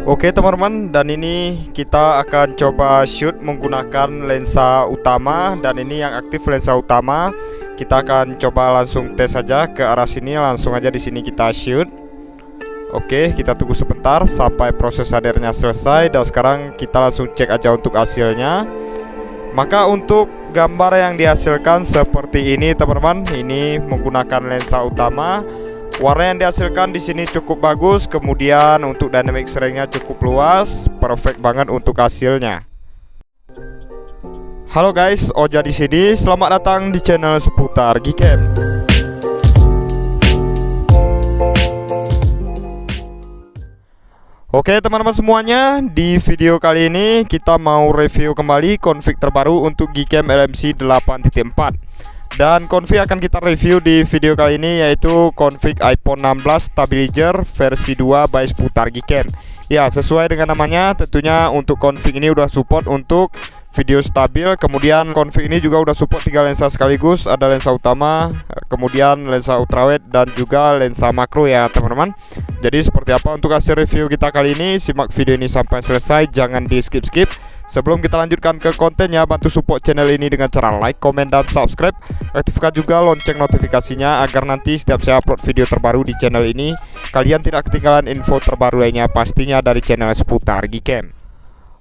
Oke teman-teman, dan ini kita akan coba shoot menggunakan lensa utama, dan ini yang aktif lensa utama. Kita akan coba langsung tes saja ke arah sini, langsung aja di sini kita shoot. Oke, kita tunggu sebentar sampai proses shadernya selesai, dan sekarang kita langsung cek aja untuk hasilnya. Maka untuk gambar yang dihasilkan seperti ini teman-teman, ini menggunakan lensa utama. Warna yang dihasilkan di sini cukup bagus, kemudian untuk dynamic range-nya cukup luas, perfect banget untuk hasilnya. Halo guys, Oja di sini. Selamat datang di channel seputar Gcam. Oke teman-teman semuanya, di video kali ini kita mau review kembali config terbaru untuk Gcam LMC 8.4. Dan config akan kita review di video kali ini yaitu config iPhone 16 Stabilizer versi 2 by Seputar Gcam. Ya, sesuai dengan namanya, tentunya untuk config ini udah support untuk video stabil. Kemudian config ini juga udah support 3 lensa sekaligus, ada lensa utama, kemudian lensa ultrawide dan juga lensa makro ya teman-teman. Jadi seperti apa untuk hasil review kita kali ini, simak video ini sampai selesai, jangan di skip-skip. Sebelum kita lanjutkan ke kontennya, bantu support channel ini dengan cara like, komen, dan subscribe. Aktifkan juga lonceng notifikasinya agar nanti setiap saya upload video terbaru di channel ini, kalian tidak ketinggalan info terbaru lainnya pastinya dari channel seputar Gcam.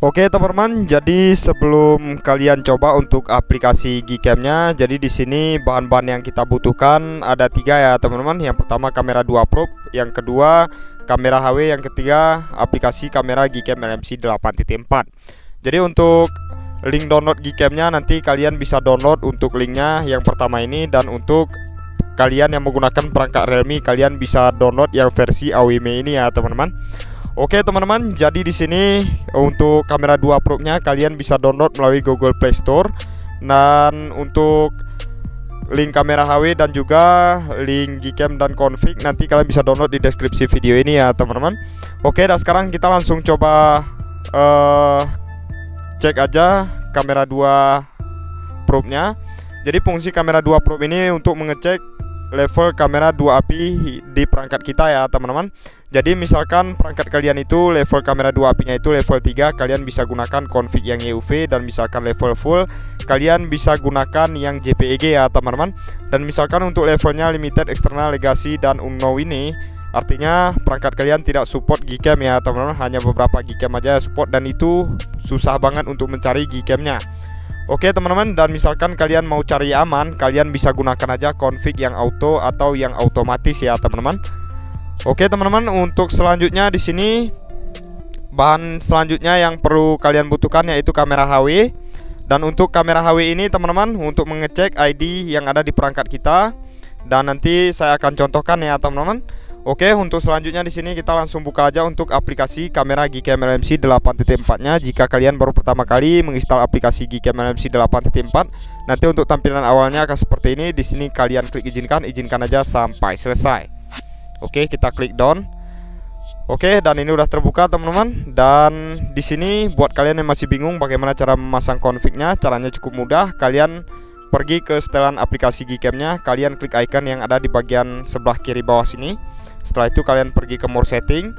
Oke teman-teman, jadi sebelum kalian coba untuk aplikasi Gcam-nya, jadi di sini bahan-bahan yang kita butuhkan ada 3 ya teman-teman. Yang pertama kamera 2 probe, yang kedua kamera HW, yang ketiga aplikasi kamera Gcam LMC 8.4. Jadi untuk link download Gcam-nya nanti kalian bisa download untuk linknya yang pertama ini, dan untuk kalian yang menggunakan perangkat Realme kalian bisa download yang versi AWM ini ya teman-teman. Oke teman-teman, jadi di sini untuk kamera 2 probe-nya kalian bisa download melalui Google Play Store, dan untuk link kamera HW dan juga link Gcam dan config nanti kalian bisa download di deskripsi video ini ya teman-teman. Oke, dan sekarang kita langsung coba cek aja kamera 2 probe-nya. Jadi fungsi kamera 2 probe ini untuk mengecek level kamera 2 API di perangkat kita ya teman-teman. Jadi misalkan perangkat kalian itu level kamera 2 API-nya itu level 3, kalian bisa gunakan config yang EUV, dan misalkan level full kalian bisa gunakan yang JPEG ya teman-teman. Dan misalkan untuk levelnya limited, external, legacy, dan unknown ini artinya perangkat kalian tidak support Gcam ya teman-teman, hanya beberapa Gcam aja support, dan itu susah banget untuk mencari Gcam-nya. Oke teman-teman, dan misalkan kalian mau cari aman, kalian bisa gunakan aja config yang auto atau yang otomatis ya teman-teman. Oke teman-teman, untuk selanjutnya di sini bahan selanjutnya yang perlu kalian butuhkan yaitu kamera HW. Dan untuk kamera HW ini teman-teman, untuk mengecek ID yang ada di perangkat kita, dan nanti saya akan contohkan ya teman-teman. Oke, untuk selanjutnya di sini kita langsung buka aja untuk aplikasi kamera Gcam LMC 8.4-nya. Jika kalian baru pertama kali menginstal aplikasi Gcam LMC 8.4, nanti untuk tampilan awalnya akan seperti ini. Di sini kalian klik izinkan aja sampai selesai. Oke, kita klik down. Oke, dan ini udah terbuka teman-teman. Dan di sini buat kalian yang masih bingung bagaimana cara memasang config-nya, caranya cukup mudah. Kalian pergi ke setelan aplikasi Gcam-nya, kalian klik icon yang ada di bagian sebelah kiri bawah sini. Setelah itu kalian pergi ke more setting.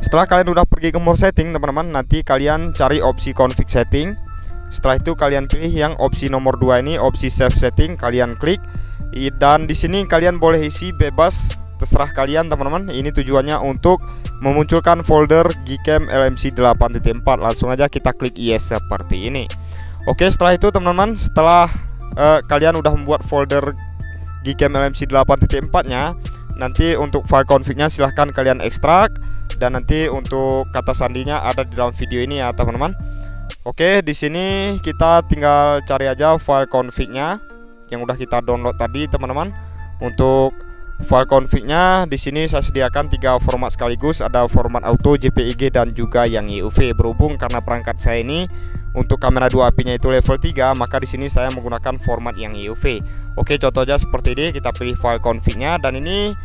Setelah kalian udah pergi ke more setting teman-teman, nanti kalian cari opsi config setting. Setelah itu kalian pilih yang opsi nomor 2 ini, opsi save setting, kalian klik. Dan di sini kalian boleh isi bebas, terserah kalian teman-teman. Ini tujuannya untuk memunculkan folder Gcam LMC 8.4. Langsung aja kita klik yes seperti ini. Oke, setelah itu teman-teman, setelah kalian udah membuat folder Gcam LMC 8.4-nya, nanti untuk file config-nya silahkan kalian ekstrak, dan nanti untuk kata sandinya ada di dalam video ini ya teman-teman. Oke, di sini kita tinggal cari aja file config-nya yang udah kita download tadi teman-teman. Untuk file config-nya di sini saya sediakan 3 format sekaligus, ada format auto, JPEG, dan juga yang EUV. Berhubung karena perangkat saya ini untuk kamera 2 API-nya itu level 3, maka di sini saya menggunakan format yang EUV. Oke, contoh aja seperti ini, kita pilih file config-nya, dan ini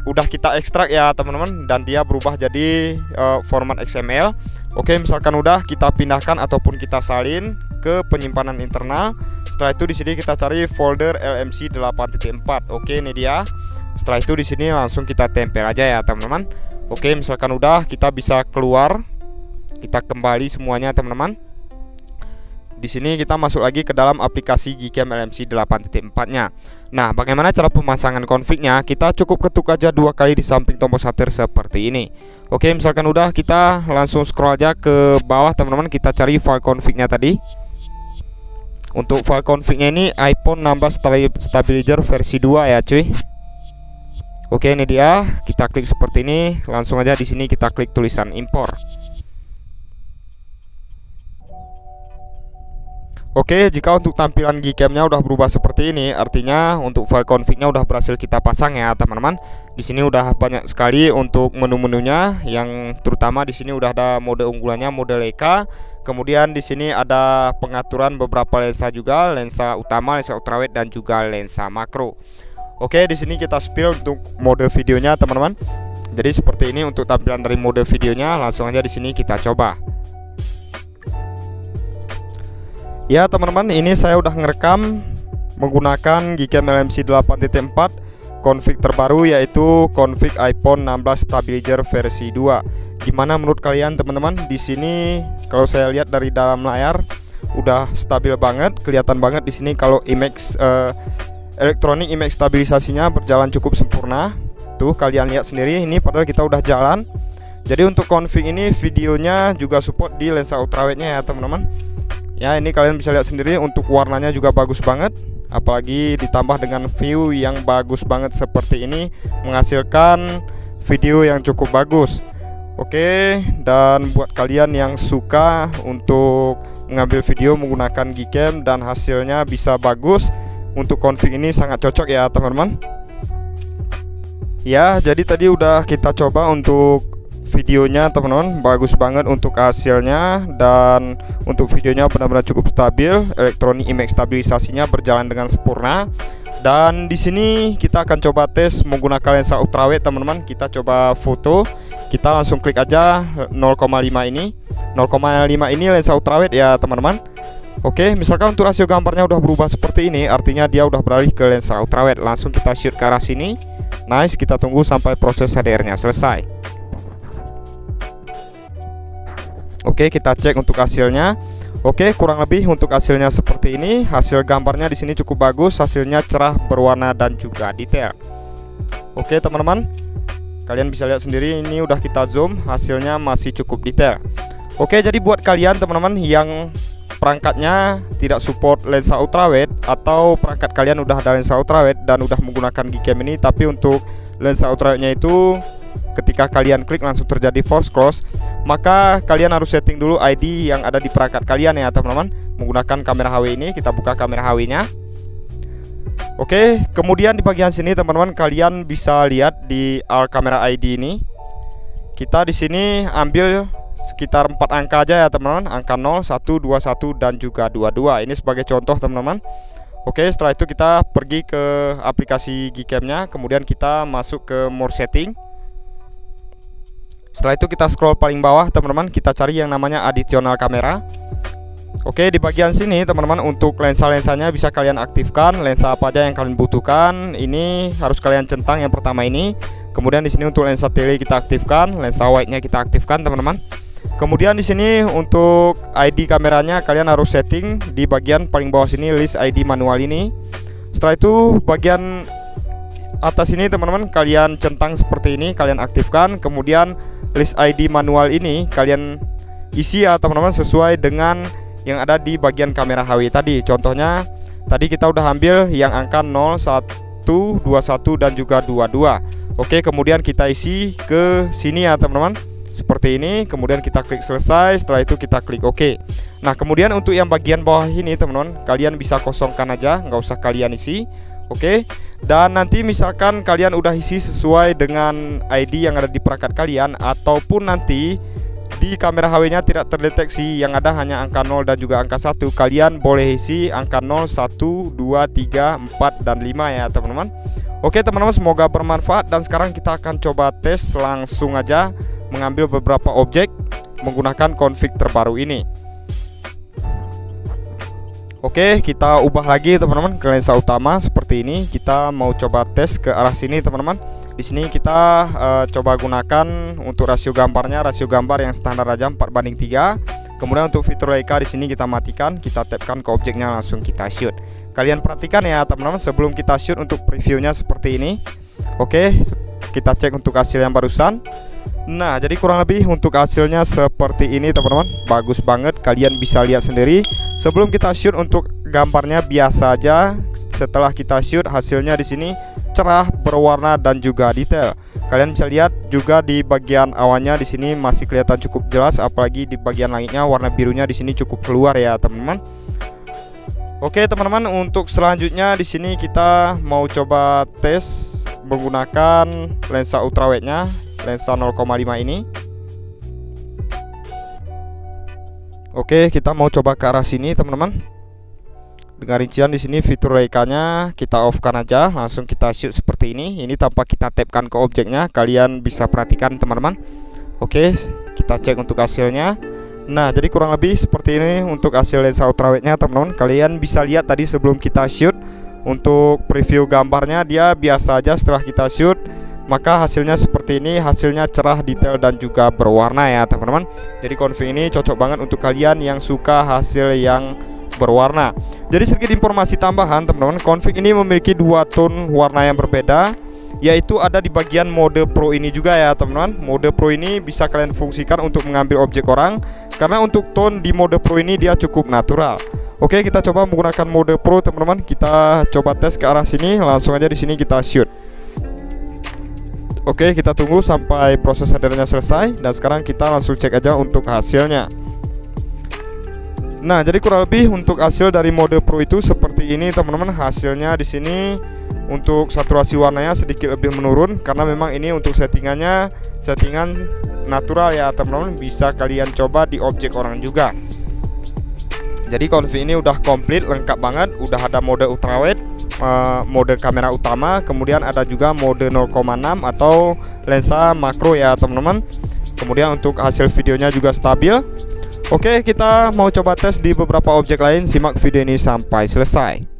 udah kita ekstrak ya teman-teman, dan dia berubah jadi format XML. Oke, misalkan udah, kita pindahkan ataupun kita salin ke penyimpanan internal. Setelah itu di sini kita cari folder LMC 8.4. Oke, ini dia. Setelah itu di sini langsung kita tempel aja ya teman-teman. Oke, misalkan udah, kita bisa keluar, kita kembali semuanya teman-teman. Di sini kita masuk lagi ke dalam aplikasi Gcam LMC 8.4-nya. Nah, bagaimana cara pemasangan config-nya? Kita cukup ketuk aja 2 kali di samping tombol satir seperti ini. Oke, misalkan udah, kita langsung scroll aja ke bawah teman-teman. Kita cari file config-nya tadi. Untuk file config-nya ini iPhone 16 stabilizer versi 2 ya cuy. Oke, ini dia. Kita klik seperti ini. Langsung aja di sini kita klik tulisan import. Oke, jika untuk tampilan Gcam-nya udah berubah seperti ini, artinya untuk file config-nya udah berhasil kita pasang ya, teman-teman. Di sini udah banyak sekali untuk menu-menunya, yang terutama di sini udah ada mode unggulannya, mode Leica. Kemudian di sini ada pengaturan beberapa lensa juga, lensa utama, lensa ultrawide dan juga lensa makro. Oke, di sini kita spill untuk mode videonya, teman-teman. Jadi seperti ini untuk tampilan dari mode videonya. Langsung aja di sini kita coba. Ya teman-teman, ini saya udah ngerekam menggunakan Gcam LMC 8.4 config terbaru, yaitu config iPhone 16 stabilizer versi 2. Gimana menurut kalian teman-teman? Di sini kalau saya lihat dari dalam layar udah stabil banget, kelihatan banget di sini kalau image elektronik image stabilisasinya berjalan cukup sempurna. Tuh kalian lihat sendiri, ini padahal kita udah jalan. Jadi untuk config ini videonya juga support di lensa ultrawide-nya ya teman-teman. Ya, ini kalian bisa lihat sendiri untuk warnanya juga bagus banget. Apalagi ditambah dengan view yang bagus banget seperti ini, menghasilkan video yang cukup bagus. Oke, dan buat kalian yang suka untuk mengambil video menggunakan Gcam dan hasilnya bisa bagus, untuk config ini sangat cocok ya teman-teman. Ya, jadi tadi udah kita coba untuk videonya teman-teman, bagus banget untuk hasilnya, dan untuk videonya benar-benar cukup stabil, elektronik image stabilisasinya berjalan dengan sempurna. Dan di sini kita akan coba tes menggunakan lensa ultrawide teman-teman. Kita coba foto, kita langsung klik aja 0,5 ini. 0,5 ini lensa ultrawide ya teman-teman. Oke, misalkan untuk rasio gambarnya udah berubah seperti ini, artinya dia udah beralih ke lensa ultrawide. Langsung kita shoot ke arah sini. Nice, kita tunggu sampai proses HDR-nya selesai. Oke, kita cek untuk hasilnya. Oke, kurang lebih untuk hasilnya seperti ini. Hasil gambarnya di sini cukup bagus, hasilnya cerah, berwarna dan juga detail. Oke, teman-teman. Kalian bisa lihat sendiri, ini udah kita zoom, hasilnya masih cukup detail. Oke, jadi buat kalian teman-teman yang perangkatnya tidak support lensa ultrawide, atau perangkat kalian udah ada lensa ultrawide dan udah menggunakan Gcam ini, tapi untuk lensa ultrawide-nya itu ketika kalian klik langsung terjadi false close, maka kalian harus setting dulu ID yang ada di perangkat kalian ya teman-teman, menggunakan kamera HW ini. Kita buka kamera HW nya. Oke, kemudian di bagian sini teman-teman, kalian bisa lihat di All Camera ID ini, kita di sini ambil sekitar 4 angka aja ya teman-teman, angka 0, 1, 21 dan juga 22. Ini sebagai contoh teman-teman. Oke, setelah itu kita pergi ke aplikasi Gcam-nya, kemudian kita masuk ke more setting. Setelah itu kita scroll paling bawah teman-teman, kita cari yang namanya additional kamera. Oke, di bagian sini teman-teman, untuk lensa-lensanya bisa kalian aktifkan, lensa apa aja yang kalian butuhkan. Ini harus kalian centang yang pertama ini. Kemudian di sini untuk lensa tele kita aktifkan, lensa wide-nya kita aktifkan teman-teman. Kemudian di sini untuk ID kameranya kalian harus setting di bagian paling bawah sini, list ID manual ini. Setelah itu bagian atas ini teman-teman, kalian centang seperti ini, kalian aktifkan. Kemudian list ID manual ini kalian isi ya teman-teman, sesuai dengan yang ada di bagian kamera HW tadi. Contohnya tadi kita udah ambil yang angka 0, 1, 21 dan juga 22. Oke, kemudian kita isi ke sini ya teman-teman, seperti ini. Kemudian kita klik selesai, setelah itu kita klik OK. Nah, kemudian untuk yang bagian bawah ini teman-teman, kalian bisa kosongkan aja, nggak usah kalian isi. Oke, dan nanti misalkan kalian udah isi sesuai dengan ID yang ada di perangkat kalian, ataupun nanti di kamera HW-nya tidak terdeteksi, yang ada hanya angka 0 dan juga angka 1, kalian boleh isi angka 0, 1, 2, 3, 4 dan 5 ya teman-teman. Oke teman-teman, semoga bermanfaat, dan sekarang kita akan coba tes langsung aja mengambil beberapa objek menggunakan config terbaru ini. Oke, kita ubah lagi teman-teman ke lensa utama seperti ini. Kita mau coba tes ke arah sini teman-teman. Di sini kita coba gunakan untuk rasio gambarnya, rasio gambar yang standar aja 4:3. Kemudian untuk fitur Leica di sini kita matikan, kita tapkan ke objeknya, langsung kita shoot. Kalian perhatikan ya teman-teman, sebelum kita shoot untuk previewnya seperti ini. Oke, kita cek untuk hasil yang barusan. Nah, jadi kurang lebih untuk hasilnya seperti ini teman-teman. Bagus banget, kalian bisa lihat sendiri. Sebelum kita shoot untuk gambarnya biasa aja. Setelah kita shoot hasilnya di sini cerah, berwarna dan juga detail. Kalian bisa lihat juga di bagian awannya di sini masih kelihatan cukup jelas, apalagi di bagian langitnya warna birunya di sini cukup keluar ya teman-teman. Oke teman-teman, untuk selanjutnya di sini kita mau coba tes menggunakan lensa ultrawide-nya, lensa 0,5 ini. Oke, kita mau coba ke arah sini teman-teman. Dengan rincian di sini fitur Leica-nya kita off-kan aja, langsung kita shoot seperti ini. Ini tanpa kita tapkan ke objeknya, kalian bisa perhatikan teman-teman. Oke, kita cek untuk hasilnya. Nah, jadi kurang lebih seperti ini untuk hasil lensa ultrawide-nya teman-teman. Kalian bisa lihat tadi sebelum kita shoot untuk preview gambarnya dia biasa aja, setelah kita shoot maka hasilnya seperti ini, hasilnya cerah, detail dan juga berwarna ya teman-teman. Jadi config ini cocok banget untuk kalian yang suka hasil yang berwarna. Jadi sedikit informasi tambahan teman-teman, config ini memiliki 2 tone warna yang berbeda, yaitu ada di bagian mode pro ini juga ya teman-teman. Mode pro ini bisa kalian fungsikan untuk mengambil objek orang, karena untuk tone di mode pro ini dia cukup natural. Oke, kita coba menggunakan mode pro teman-teman. Kita coba tes ke arah sini, langsung aja di sini kita shoot. Oke, kita tunggu sampai proses shadernya selesai, dan sekarang kita langsung cek aja untuk hasilnya. Nah, jadi kurang lebih untuk hasil dari mode pro itu seperti ini teman-teman. Hasilnya di sini untuk saturasi warnanya sedikit lebih menurun, karena memang ini untuk settingan natural ya teman-teman. Bisa kalian coba di objek orang juga. Jadi config ini udah komplit, lengkap banget. Udah ada mode ultrawide, mode kamera utama, kemudian ada juga mode 0,6 atau lensa makro ya teman-teman. Kemudian untuk hasil videonya juga stabil. Oke, kita mau coba tes di beberapa objek lain. Simak video ini sampai selesai.